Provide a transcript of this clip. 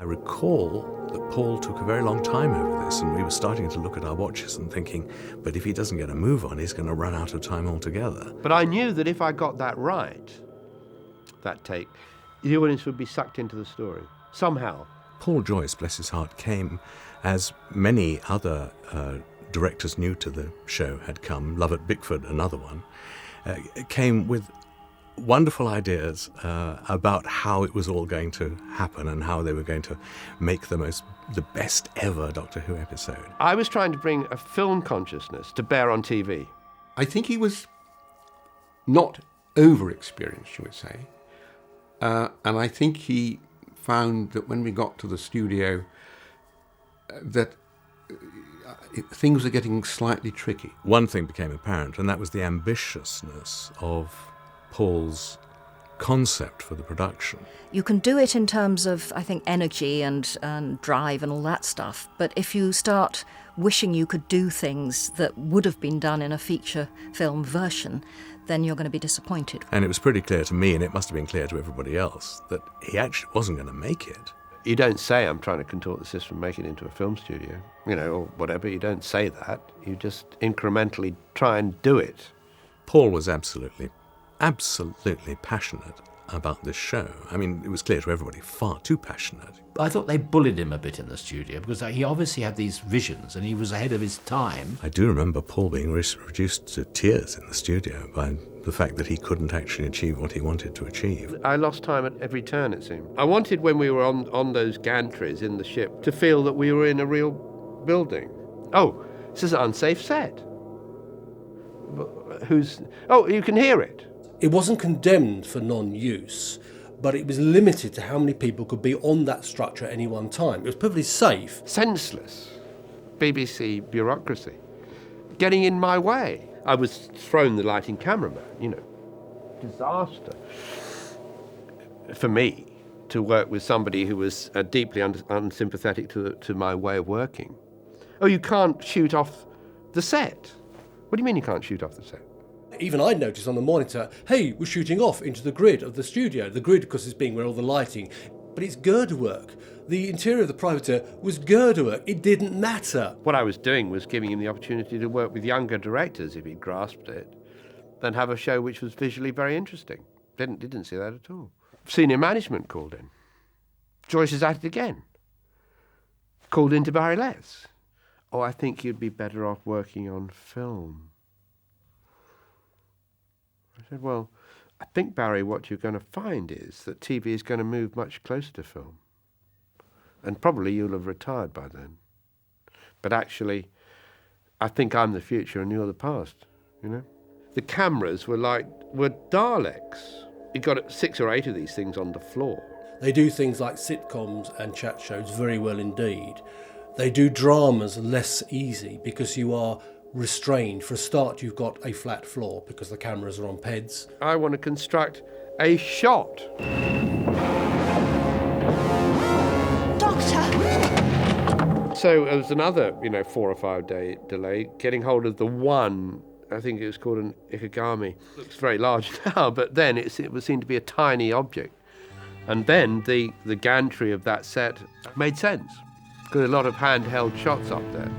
I recall that Paul took a very long time over this, and we were starting to look at our watches and thinking, but if he doesn't get a move on, he's going to run out of time altogether. But I knew that if I got that right, that take, the audience would be sucked into the story, somehow. Paul Joyce, bless his heart, came, as many other directors new to the show had come, Lovett Bickford, another one, came with wonderful ideas about how it was all going to happen and how they were going to make the best ever Doctor Who episode. I was trying to bring a film consciousness to bear on TV. I think he was not over-experienced, you would say. And I think he found that when we got to the studio that things were getting slightly tricky. One thing became apparent, and that was the ambitiousness of Paul's concept for the production. You can do it in terms of, I think, energy and drive and all that stuff, but if you start wishing you could do things that would have been done in a feature film version, then you're going to be disappointed. And it was pretty clear to me, and it must have been clear to everybody else, that he actually wasn't going to make it. You don't say, I'm trying to contort the system, make it into a film studio, or whatever. You don't say that. You just incrementally try and do it. Paul was absolutely passionate about this show. I mean, it was clear to everybody, far too passionate. I thought they bullied him a bit in the studio because he obviously had these visions and he was ahead of his time. I do remember Paul being reduced to tears in the studio by the fact that he couldn't actually achieve what he wanted to achieve. I lost time at every turn, it seemed. I wanted, when we were on those gantries in the ship, to feel that we were in a real building. Oh, this is an unsafe set. You can hear it. It wasn't condemned for non-use, but it was limited to how many people could be on that structure at any one time. It was perfectly safe. Senseless BBC bureaucracy getting in my way. I was thrown the lighting cameraman, disaster. For me, to work with somebody who was deeply unsympathetic to my way of working. Oh, you can't shoot off the set. What do you mean you can't shoot off the set? Even I noticed on the monitor, hey, we're shooting off into the grid of the studio. The grid, of course, is being where all the lighting, but it's girder work. The interior of the privateer was girder work. It didn't matter. What I was doing was giving him the opportunity to work with younger directors, if he grasped it, and have a show which was visually very interesting. Didn't see that at all. Senior management called in. Joyce is at it again. Called in to Barry Letts. Oh, I think you'd be better off working on film. I said, well, I think, Barry, what you're going to find is that TV is going to move much closer to film. And probably you'll have retired by then. But actually, I think I'm the future and you're the past, The cameras were Daleks. You got 6 or 8 of these things on the floor. They do things like sitcoms and chat shows very well indeed. They do dramas less easy because you are restrained. For a start, you've got a flat floor because the cameras are on PEDs. I want to construct a shot. Doctor! So it was another, 4 or 5 day delay getting hold of the one. I think it was called an ikigami. Looks very large now, but then it was seen to be a tiny object. And then the gantry of that set made sense. Because a lot of handheld shots up there.